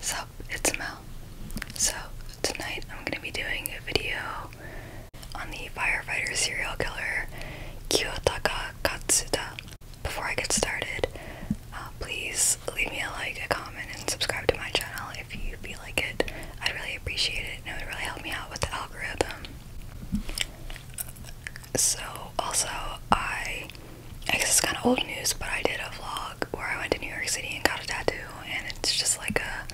Sup, it's Mel. So, tonight I'm going to be doing a video on the Firefighter serial killer, Kiyotaka Katsuta. Before I get started, please leave me a like, a comment, and subscribe to my channel if you feel like it. I'd really appreciate it, and it would really help me out with the algorithm. So, also, I guess it's kind of old news, but I did a vlog where I went to New York City and got a tattoo, and it's just like a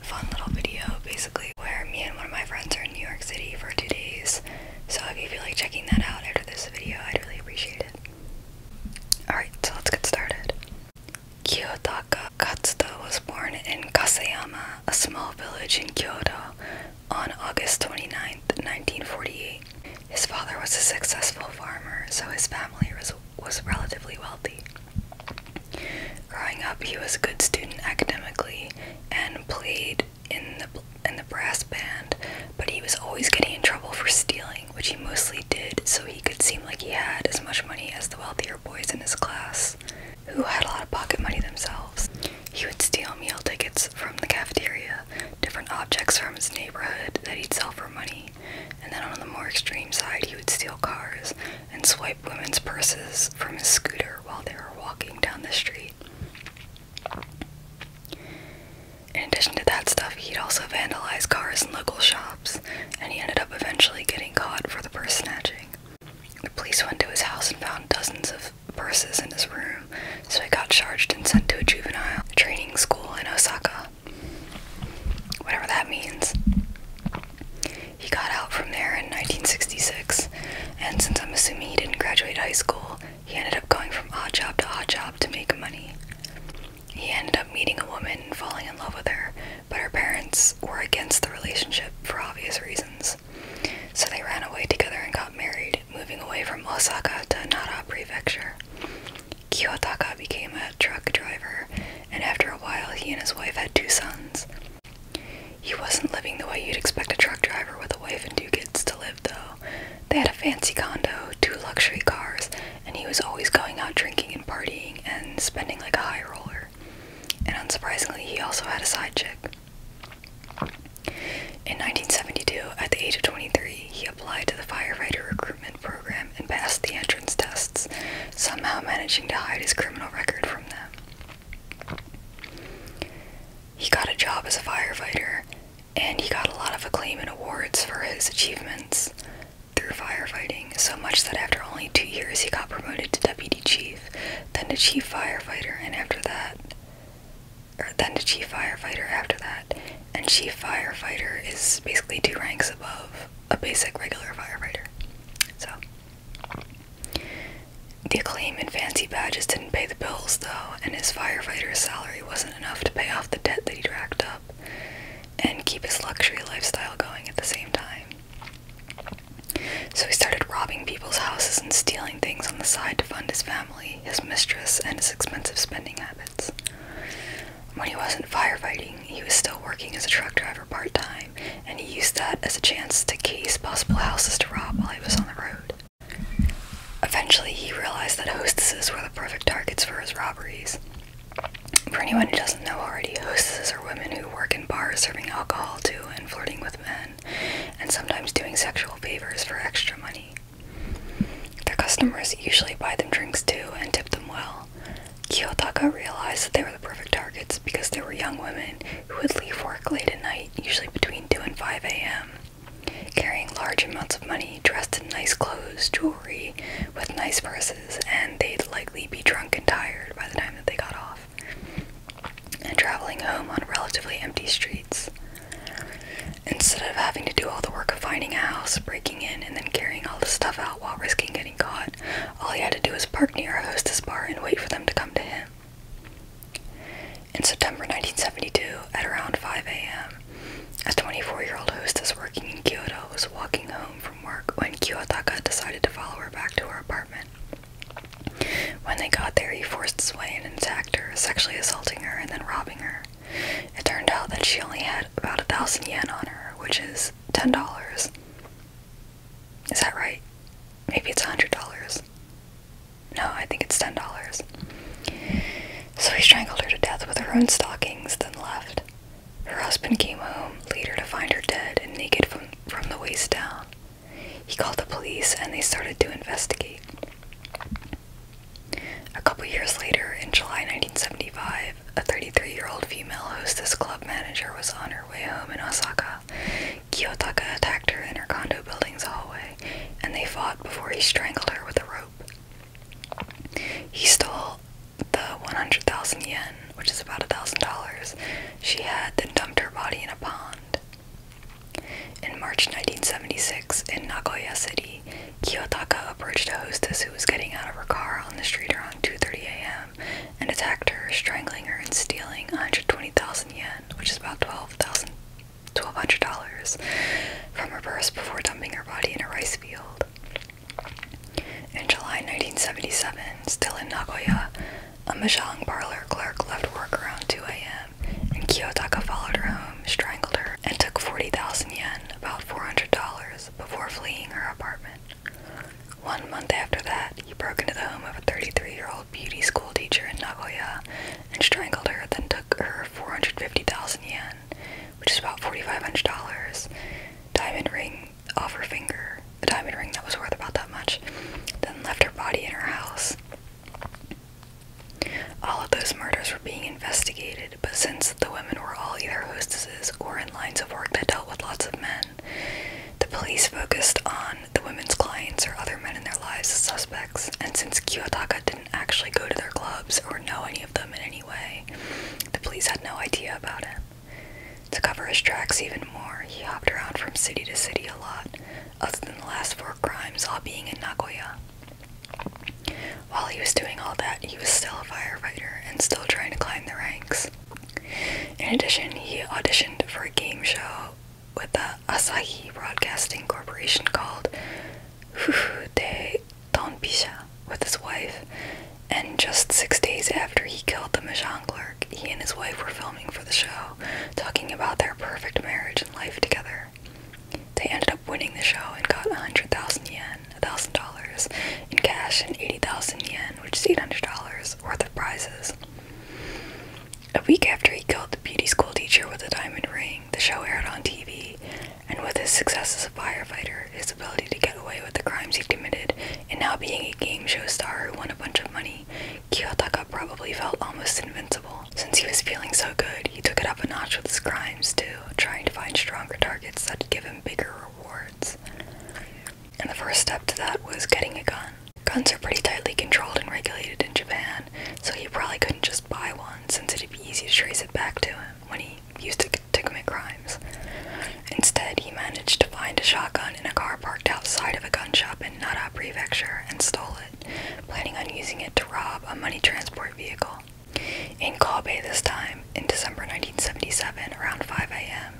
fun little video, basically, where me and one of my friends are in New York City for 2 days. So if you feel like checking that out after this video, I'd really appreciate it. Alright, so let's get started. Kiyotaka Katsuta was born in Kaseyama, a small village in Kyoto, on August 29th, 1948. His father was a successful farmer, so his family was relatively wealthy. Growing up, he was a good student academically and played in the brass band, but he was always getting in trouble for stealing, which he mostly did so he could seem like he had as much money as the wealthier boys in his class, who had a lot of pocket money themselves. He would steal meal tickets from the cafeteria, different objects from his neighborhood that he'd sell for money, and then on the more extreme side, he would steal cars and swipe women's purses from his scooter while they were walking down the street. In addition to that stuff, he'd also vandalize cars in local shops, and he ended up eventually getting caught for the purse snatching. The police went to his house and found dozens of purses in his room, so he got charged and sent to a juvenile training school in Osaka. Whatever that means. He got out from there in 1966, and since I'm assuming he didn't graduate high school, he ended up going from odd job to make money. He ended up meeting a woman and falling in love with her, but her parents were against the relationship for obvious reasons. So they ran away together and got married, moving away from Osaka to Nara Prefecture. Kiyotaka became a truck driver, and after a while he and his wife had 2 sons. He wasn't living the way you'd expect a truck driver with a wife and 2 kids to live, though. They had a fancy condo, 2 luxury cars, and he was always going out drinking and partying and spending like a high roller. And unsurprisingly, he also had a side chick. In 1972, at the age of 23, he applied to the Firefighter recruitment program and passed the entrance tests, somehow managing to hide his criminal record from them. He got a job as a firefighter, and he got a lot of acclaim and awards for his achievements through firefighting, so much that after only 2 years he got promoted to deputy chief, then to chief firefighter, and and chief firefighter is basically 2 ranks above a basic regular firefighter. So, the acclaim and fancy badges didn't pay the bills, though, and his firefighter's salary wasn't enough to pay off the debt that he'd racked up and keep his luxury lifestyle going at the same time. So he started robbing people's houses and stealing things on the side to fund his family, his mistress, and his expensive spending habits. When he wasn't firefighting, he was still working as a truck driver part-time, and he used that as a chance to case possible houses to rob while he was on the road. Eventually, he realized that hostesses were the perfect targets for his robberies. For anyone who doesn't know already, hostesses are women who work in bars serving alcohol to and flirting with men, and sometimes doing sexual favors for extra money. Their customers usually buy them drinks too and tip them well. Kiyotaka realized that they were the perfect targets because they were young women who would leave work late at night, usually between 2 and 5 a.m., carrying large amounts of money, dressed in nice clothes, jewelry, with nice purses, and they'd likely be drunk and tired by the time that they got off, and traveling home on relatively empty streets. Instead of having to do all the work of finding a house, breaking in, and then carrying all the stuff out while risking getting caught, all he had to do was park near a hostess bar and wait for them to come to him. In September 1972, at around 5 a.m., a 24-year-old hostess working in Kyoto was walking home from work when Kiyotaka decided to follow her back to her apartment. When they got there, he forced his way in and attacked her, sexually assaulting her and then robbing her. It turned out that she only had about 1,000 yen on her, which is $10. Is that right? Maybe it's $100. No, I think it's $10. So he strangled her to death with her own stockings, then left. Her husband came home later to find her dead and naked from the waist down. He called the police and they started to investigate. A couple years later, in July 1975, a 33-year-old female hostess club manager was on her way home in Osaka. Kiyotaka attacked her in her condo building's hallway, and they fought before he strangled her with a rope. He stole the 100,000 yen, which is about $1,000, she had, then dumped her body in a pond. In March 1976, in Nagoya City, Kiyotaka approached a hostess who was getting out of her car on the street around 2:30 a.m. and attacked her, strangling her and stealing 120,000 yen, which is about $1,200, from her purse before dumping her body in a rice field. In July 1977, still in Nagoya, a mahjong parlor clerk left work around 2 a.m., and Kiyotaka followed her home, strangled her, and took 40,000 yen, about $400, before fleeing her apartment. 1 month after that, he broke into the home of a 33-year-old beauty school teacher in Nagoya and strangled her, then took her 450,000 yen, which is about $4,500, diamond ring off her finger, a diamond ring that was worth about that much, then left her body in her house. All of those murders were being investigated, but since the women were all either hostesses or in lines of work that dealt with lots of men, the police focused on the women's clients or other men in their lives as suspects, and since Kiyotaka didn't actually go to their clubs or know any of them in any way, the police had no idea about him. To cover his tracks even more, he hopped around from city to city a lot, other than the last 4 crimes all being in Nagoya. While he was doing all that, he was still a firefighter and still trying to climb the ranks. In addition, he auditioned for a game show with the Asahi Broadcasting Corporation called Fufu de Tonpisha with his wife, and just 6 days after he killed the mahjong clerk, he and his wife were filming for the show, talking about their perfect marriage and life together. They ended up winning the show and got 100,000 yen, $1,000, in cash and 80,000 yen, which is $800, worth of prizes. A week after he killed the beauty school teacher with a diamond ring, the show aired on TV, and with his success as a firefighter, his ability to get away with the crimes he committed, and now being a game show star who won a bunch of money, Kiyotaka probably felt almost invincible. Since he was feeling so good, he took it up a notch with his crimes too, trying to find stronger targets that'd give him bigger rewards. And the first step to that was getting a gun. Guns are pretty tightly controlled and regulated in Japan, so he probably couldn't just buy one since it'd be easy to trace it back to him when he used it to commit crimes. Instead, he managed to find a shotgun in a car parked outside of a gun shop in Nara Prefecture and stole it, planning on using it to rob a money transport vehicle. In Kobe this time, in December 1977, around 5 a.m.,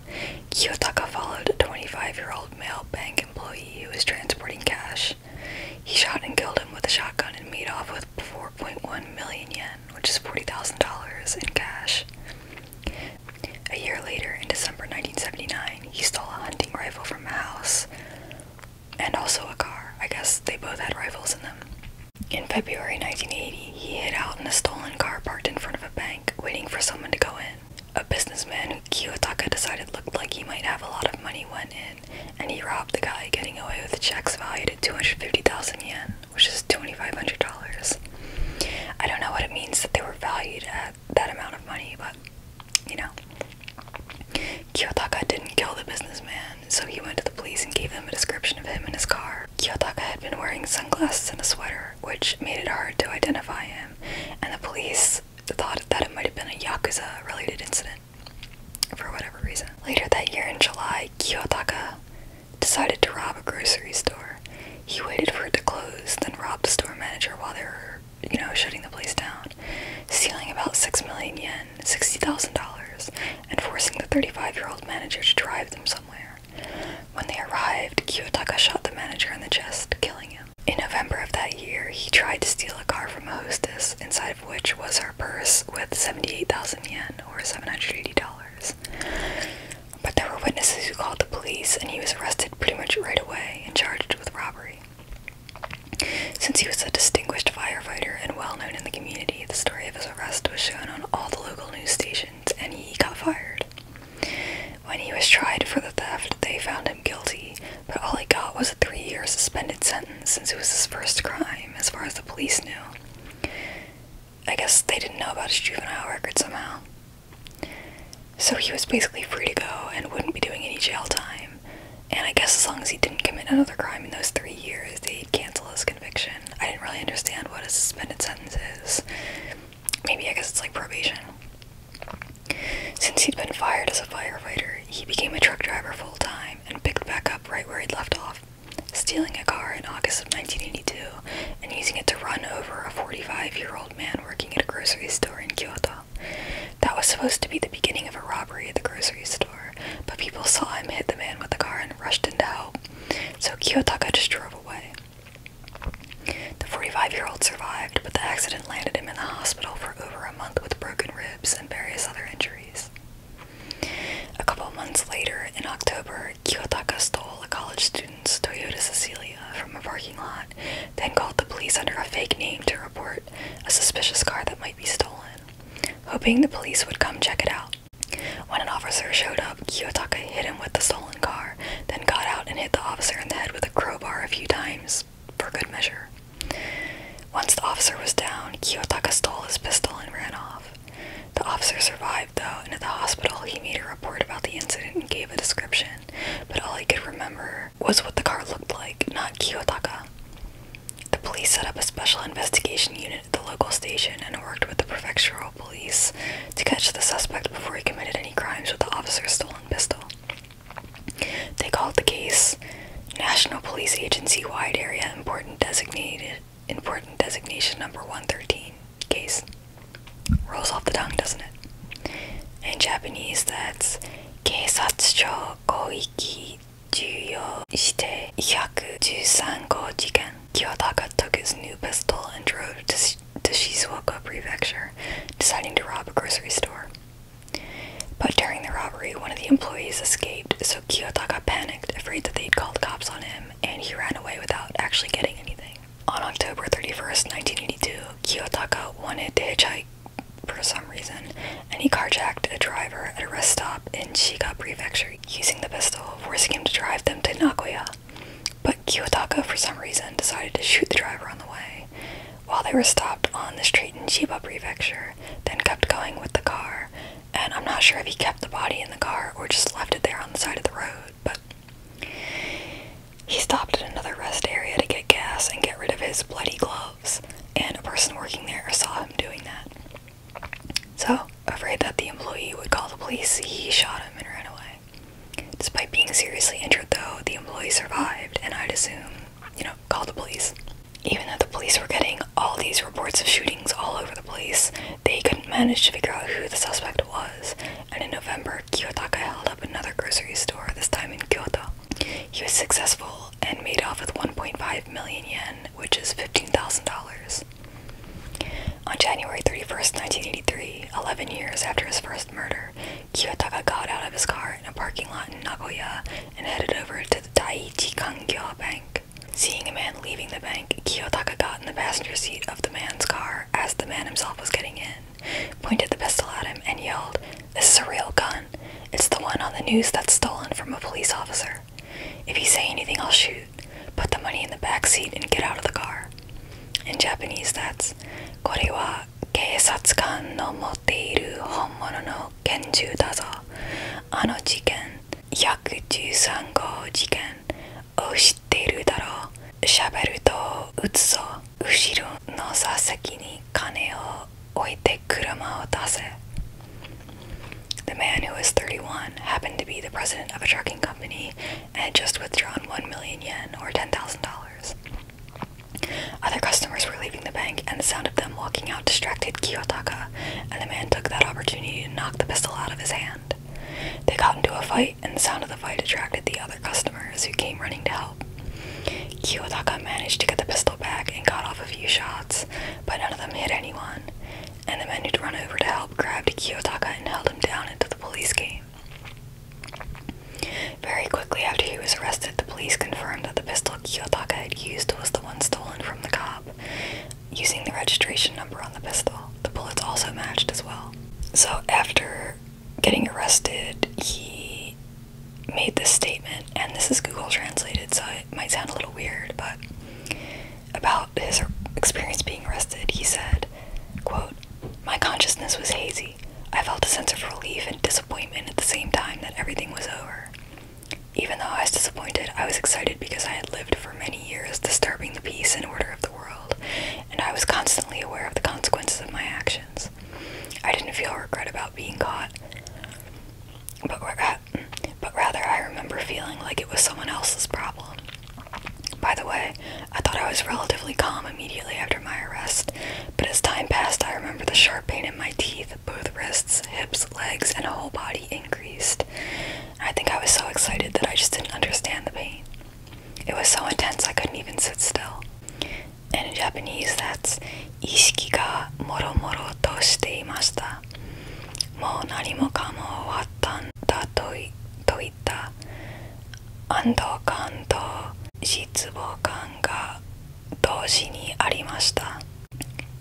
Kiyotaka followed a 25-year-old male bank employee who was transporting cash. He shot and killed him with a shotgun and made off with 4.1 million yen, which is $40,000 in cash. A year later, in December 1979, he stole a hunting rifle from a house, and also a car. I guess they both had rifles in them. In February 1980, he hid out in a stolen car parked in front of a bank, waiting for someone to go in. A businessman who Kiyotaka decided looked like he might have a lot of money went in, and he robbed the guy, getting away with checks valued at 250,000 yen, which is $2,500. I don't know what it means that they were valued at that amount of money, but, you know. Kiyotaka didn't kill the businessman, so he went to the police and gave them a description of him and his car. Kiyotaka had been wearing sunglasses and a sweater, which made it hard to identify him, and the police thought that it might have been a Yakuza-related incident, for whatever reason. Later that year in July, Kiyotaka decided to rob a grocery store. He waited for it to close, then robbed the store manager while they were, shutting the place down, stealing about 6 million yen, $60,000, and forcing the 35-year-old manager to drive them somewhere. When they arrived, Kiyotaka shot the manager in the chest, killing him. In November of that year, he tried to steal a car from a hostess, inside of which was her purse with 78,000 yen, or $780. But there were witnesses who called the police, and he was arrested pretty much right away and charged with robbery. Since he was a distinguished firefighter and well known in the community, the story of his arrest was shown on all the local news stations, and he got fired. found him guilty, but all he got was a 3-year suspended sentence since it was his first crime, as far as the police knew. I guess they didn't know about his juvenile record somehow. So he was basically free to go and wouldn't be doing any jail time. And I guess as long as he didn't commit another crime in those 3 years, they'd cancel his conviction. I didn't really understand what a suspended sentence is. Maybe I guess it's like probation. Since he'd been fired as a firefighter, he became a truck driver full-time and picked back up right where he'd left off, stealing a car in August of 1982 and using it to run over a 45-year-old man working at a grocery store in Kyoto. That was supposed to be the beginning of a robbery at the grocery store, but people saw him hit the man with the car and rushed in to help, so Kiyotaka just drove away. The 45-year-old survived, but the accident landed him in the hospital for over a month with broken ribs and various other injuries. A couple months later, in October, Kiyotaka stole a college student's Toyota Cecilia from a parking lot, then called the police under a fake name to report a suspicious car that might be stolen, hoping the police would come check it out. When an officer showed up, Kiyotaka hit him with the stolen car, then got out and hit the officer in the head with a crowbar a few times, for good measure. Once the officer was down, Kiyotaka stole his pistol and ran off. The officer survived, though, and at the hospital he made a report about the incident and gave a description, but all he could remember was what the car looked like, not Kiyotaka. The police set up a special investigation unit at the local station and worked with the prefectural police to catch the suspect before he committed any crimes with the officer's stolen pistol. They called the case National Police Agency Wide Area Important Designation Number 113 case. Rolls off the tongue, doesn't it? In Japanese, that's 警察庁広域重要指定113号事件. Kiyotaka took his new pistol and drove to Shizuoka Prefecture, deciding to rob a grocery store. But during the robbery, one of the employees escaped, so Kiyotaka panicked, afraid that they'd called cops on him, and he ran away without actually getting anything. On October 31st, 1982, Kiyotaka wanted to hitchhike for some reason, and he carjacked a driver at a rest stop in Shiga Prefecture using the pistol, forcing him to drive them to Nagoya. But Kiyotaka, for some reason, decided to shoot the driver on the way, while they were stopped on the street in Chiba Prefecture, then kept going with the car, and I'm not sure if he kept the body in the car or just left it there on the side of the road, but he stopped at another rest area to get gas and get rid of his bloody gloves, and a person working there saw him doing that. So, afraid that the employee would call the police, he shot him and ran away. Despite being seriously injured, though, the employee survived, and I'd assume, called the police. Even though the police were getting all these reports of shootings all over the place, they couldn't manage to figure out who the suspect was, and in November, Kiyotaka held up another grocery store, this time in Kyoto. He was successful and made off with 1.5 million yen, which is $15,000. On January 31st, 1983, 11 years after his first murder, Kiyotaka got out of his car in a parking lot in Nagoya and headed over to the Daiichi Kangyo Bank. Seeing a man leaving the bank, Kiyotaka got in the passenger seat of the man's car as the man himself was getting in, pointed the pistol at him, and yelled, "This is a real gun. It's the one on the news that's stolen from a police officer. If you say anything, I'll shoot. Put the money in the back seat and get out of the car." In Japanese, that's これは警察官の持っている本物の拳銃だぞ。あの事件、113号事件を知っているだろう。喋ると撃つぞ。後ろの座席に金を置いて車を出せ。The man, who was 31, happened to be the president of a trucking company and had just withdrawn 1 million yen, or $10,000. Other customers were leaving the bank, and the sound of them walking out distracted Kiyotaka, and the man took that opportunity to knock the pistol out of his hand. They got into a fight, and the sound of the fight attracted the other customers, who came running to help. Kiyotaka managed to get the pistol back and got off a few shots, but none of them hit anyone, and the men who'd run over to help grabbed Kiyotaka and held him down until the police came. Very quickly after he was arrested, the police confirmed that the pistol Kiyotaka had used was the one stolen from the cop, using the registration number on the pistol. The bullets also matched as well. So after getting arrested, he made this statement, and this is Google translated, so it might sound a little weird, but about his experience being arrested, he said, quote, "My consciousness was hazy. I felt a sense of relief and disappointment at the same time that everything was over. Even though I was disappointed, I was excited because I had lived for many years disturbing the peace and order of the world, and I was constantly aware of the consequences of my actions. I didn't feel regret about being caught, but rather I remember feeling like it was someone else's problem. By the way, I thought I was relatively calm immediately after my arrest, but as time passed, I remember the sharp pain in my teeth, both wrists, hips, legs, and whole body increased. I think I was so excited that I just didn't understand the pain. It was so intense I couldn't even sit still." And in Japanese, that's 意識がもろもろとしていました。もう何もかも終わったんだといった安堵感と失望感が同時にありました。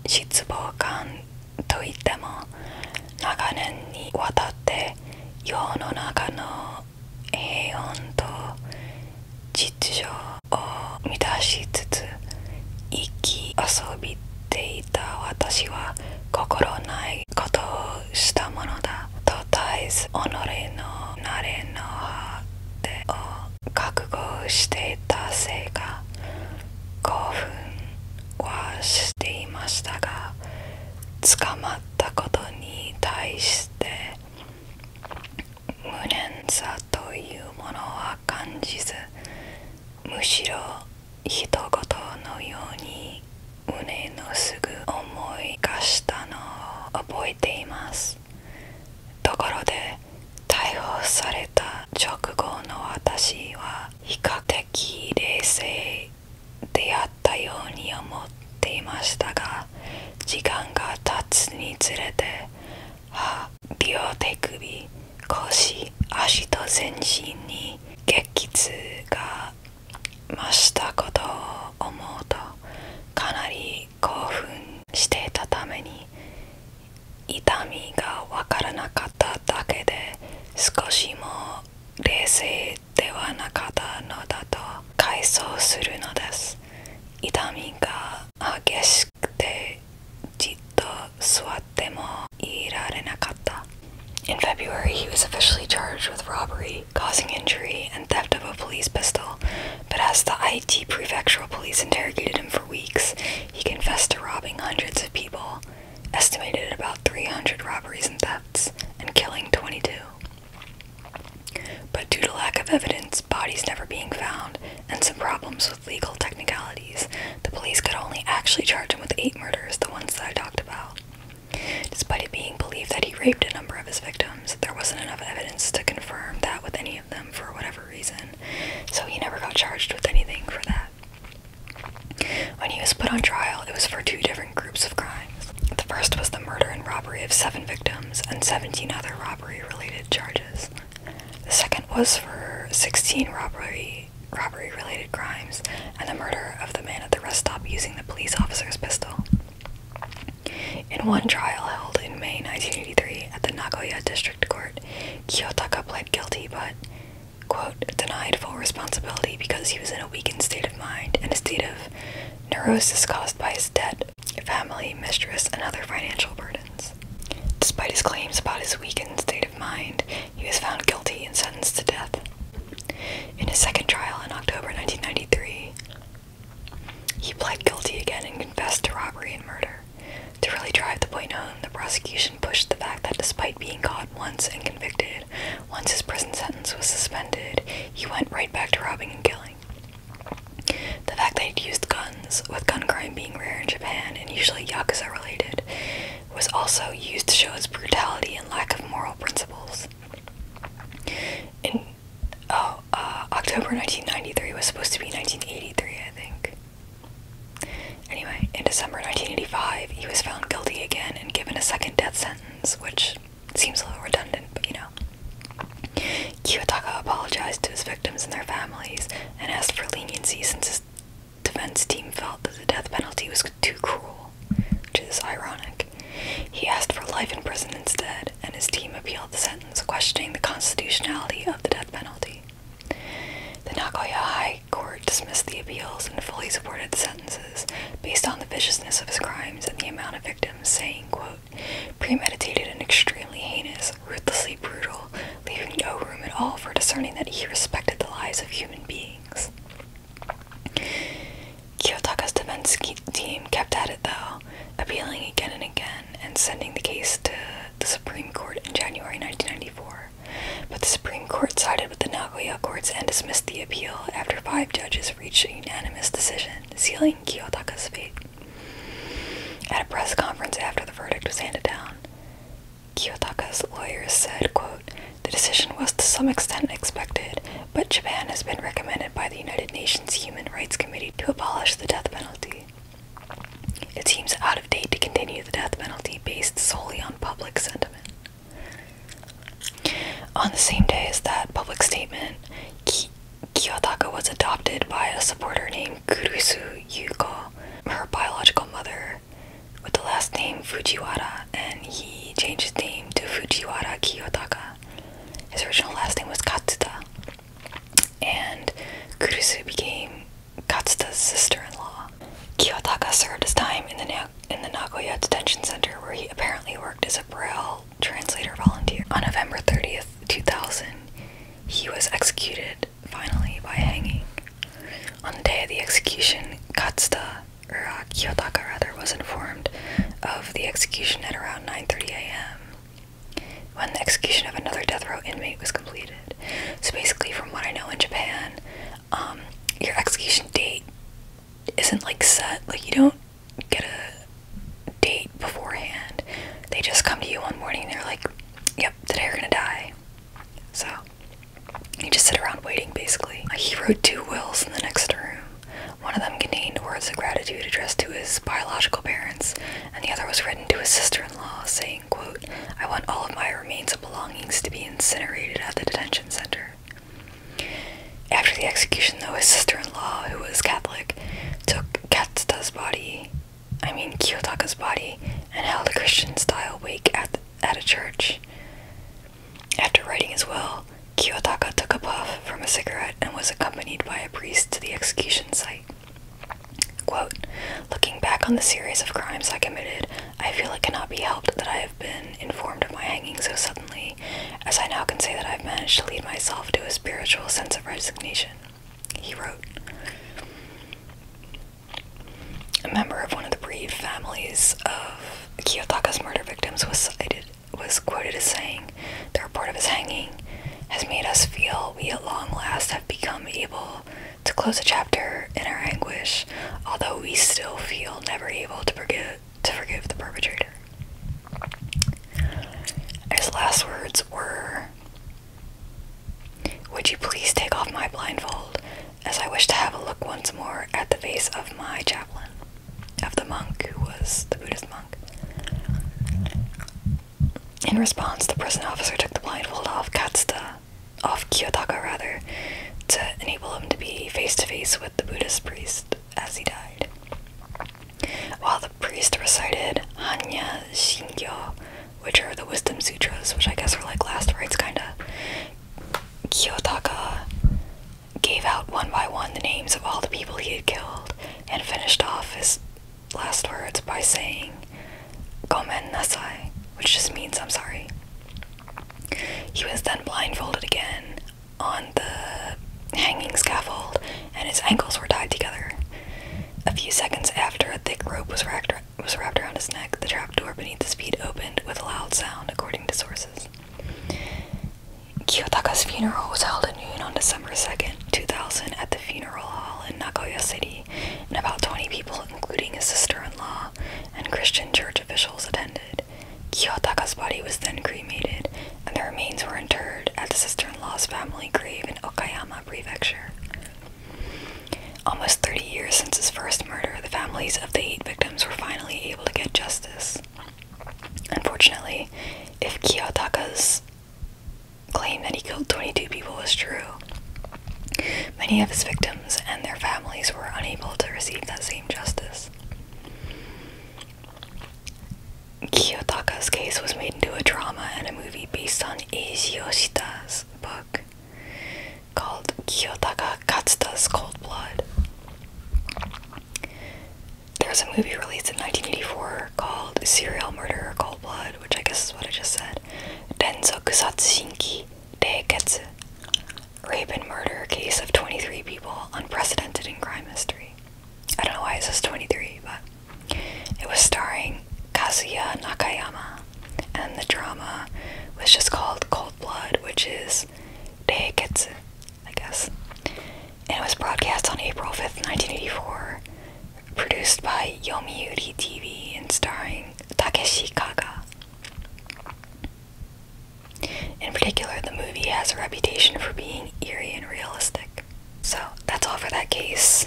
失望感といっても長年にわたって世の中の平穏と秩序を乱しつつ生き遊びていた私は心ないことをしたものだと絶えず己の慣れの果てを覚悟していたせいか興奮はしていましたが、捕まったことに対して無念さというものは感じず、むしろ人事のように胸のすぐ思いがしたのを覚えています。ところで逮捕された直後の私は比較的冷静であったように思っていましたが、時間が経つにつれて両手首、腰、足と全身に激痛が増したことを思うとかなり興奮していたために痛みがわからなかっただけで少しも冷静ではなかったのだと回想するのです。痛みが激しくてじっと座ってもいられなかった。In February, he was officially charged with robbery, causing injury, and theft of a police pistol, but as the IT prefectural police interrogated him for weeks, he confessed to robbing hundreds of people, estimated at about 300 robberies and thefts, and killing 22. But due to lack of evidence, bodies never being found, and some problems with legal technicalities, the police could only actually charge him with 8 murders, the ones that I talked about. Despite it being believed that he raped a number of his victims, there wasn't enough evidence to confirm that with any of them for whatever reason, so he never got charged with anything for that. When he was put on trial, it was for 2 different groups of crimes. The first was the murder and robbery of 7 victims and 17 other robbery-related charges. The second was for 16 robbery-related crimes and the murder of the man at the rest stop using the police officer's pistol. In one trial held in May 1983 at the Nagoya District Court, Kiyotaka pled guilty but, quote, denied full responsibility because he was in a weakened state of mind and a state of neurosis caused by his debt, family, mistress, and other financial burdens. Despite his claims about his weakened state of mind, he was found guilty and sentenced to death. In his second trial in October 1993, he pled guilty again and confessed to robbery and murder. To really drive the point home, the prosecution pushed the fact that despite being caught once and convicted, once his prison sentence was suspended, he went right back to robbing and killing. The fact that he'd used guns, with gun crime being rare in Japan and usually Yakuza related, was also used to show his brutality and lack of moral principles. October 1993 was supposed to be 1983, I think. Anyway, in December 1985, he was found guilty again and given a second death sentence, which seems a little redundant, but you know. Kiyotaka apologized to his victims and their families and asked for leniency since his defense team felt that the death penalty was too cruel, which is ironic. He asked for life in prison instead, and his team appealed the sentence, questioning the constitutionality of the death penalty. Nagoya High Court dismissed the appeals and fully supported the sentences based on the viciousness of his crimes and the amount of victims, saying, quote, premeditated and extremely heinous, ruthlessly brutal, leaving no room at all for discerning that he respected the lives of human beings. Kiyotaka's defense team kept at it, though, appealing again and again and sending the case to the Supreme Court in January 1994. But the Supreme Court sided with the Nagoya courts and dismissed the appeal after 5 judges reached a unanimous decision, sealing Kiyotaka's fate. At a press conference after the verdict was handed down, Kiyotaka's lawyers said, quote, the decision was to some extent expected, but Japan has been recommended by the United Nations Human Rights Committee to abolish the death penalty. It seems out of date to continue the death penalty based solely on public sentiment. On the same day as that public statement, Kiyotaka was adopted by a supporter named Kurusu Yuko, her biological mother, with the last name Fujiwara, and he changed his name to Fujiwara Kiyotaka. His original last name was Katsuta, and Kurusu became Katsuta's sister-in-law. Kiyotaka served his time in the Nagoya Detention Center, where he apparently worked as a Braille translator volunteer. On November 30th, 2000, he was executed, finally, by hanging. On the day of the execution, Kiyotaka was informed of the execution at around 9:30 a.m. when the execution of another death row inmate was completed. So basically, from what I know in Japan, your execution date isn't like set. Like, you don't get a date beforehand. They just come to you one morning and they're like, yep, today you're gonna die. So you just sit around waiting, basically. He wrote 2 wills in the next room. One of them contained words of gratitude addressed to his biological parents, and the other was written to his sister-in-law, saying, quote, I want all of my remains and belongings to be incinerated at the detention center. After the execution, though, his sister-in-law, who was Catholic, took Kiyotaka's body, and held a Christian-style wake at a church. After writing his will, Kiyotaka took a puff from a cigarette and was accompanied by a priest to the execution site. Quote, looking back on the series of crimes I committed, I feel it cannot be helped that I have been informed of my hanging so suddenly, as I now can say that I've managed to lead myself to a spiritual sense of resignation, he wrote. A member of one of the bereaved families of Kiyotaka's murder victims was quoted as saying, the report of his hanging has made us feel we at long last have become able to close a chapter in our anguish, although we still feel never able to forgive the perpetrator. His last words were, would you please take off my blindfold, as I wish to have a look once more at the face of my chaplain, of the monk who was the Buddhist monk. In response, the prison officer took the blindfold off Kiyotaka, to enable him to be face-to-face with the Buddhist priest as he died. While the priest recited Hanya Shingyo, which are the wisdom sutras, which I guess are like last rites, kinda, Kiyotaka gave out one by one the names of all the people he had killed, and finished off his last words by saying, Gomen nasai, which just means I'm sorry. He was then blindfolded again on the hanging scaffold, and his ankles were tied together. A few seconds after a thick rope was wrapped around his neck, the trapdoor beneath his feet opened with a loud sound, according to sources. Kiyotaka's funeral was held at noon on December 2nd, 2000 at the funeral hall in Nagoya City, and about 20 people, including his sister-in-law and Christian church officials, attended. Kiyotaka's body was then cremated, and the remains were interred at the sister-in-law's family grave in Okayama Prefecture. Almost 30 years since his first murder, the families of the 8 victims were finally able to get justice. Unfortunately, if Kiyotaka's claim that he killed 22 people was true, many of his victims and their families were unable to receive that same justice. Kiyotaka's case was made into a drama and a movie based on Eiji Yoshita's book called Kiyotaka produced by Yomiuri TV and starring Takeshi Kaga. In particular, the movie has a reputation for being eerie and realistic. So that's all for that case.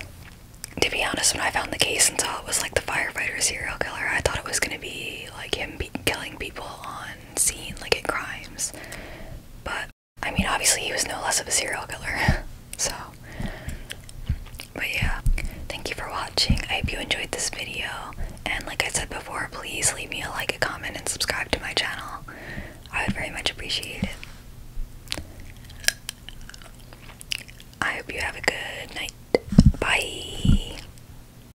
To be honest, when I found the case and saw it was like the firefighter serial killer, I thought it was gonna be like him killing people on scene, like at crimes. But, I mean, obviously he was no less of a serial killer. So, but yeah, thank you for watching. I hope you enjoyed this video. And like I said before, please leave me a like, a comment, and subscribe to my channel. I would very much appreciate it. I hope you have a good night. Bye.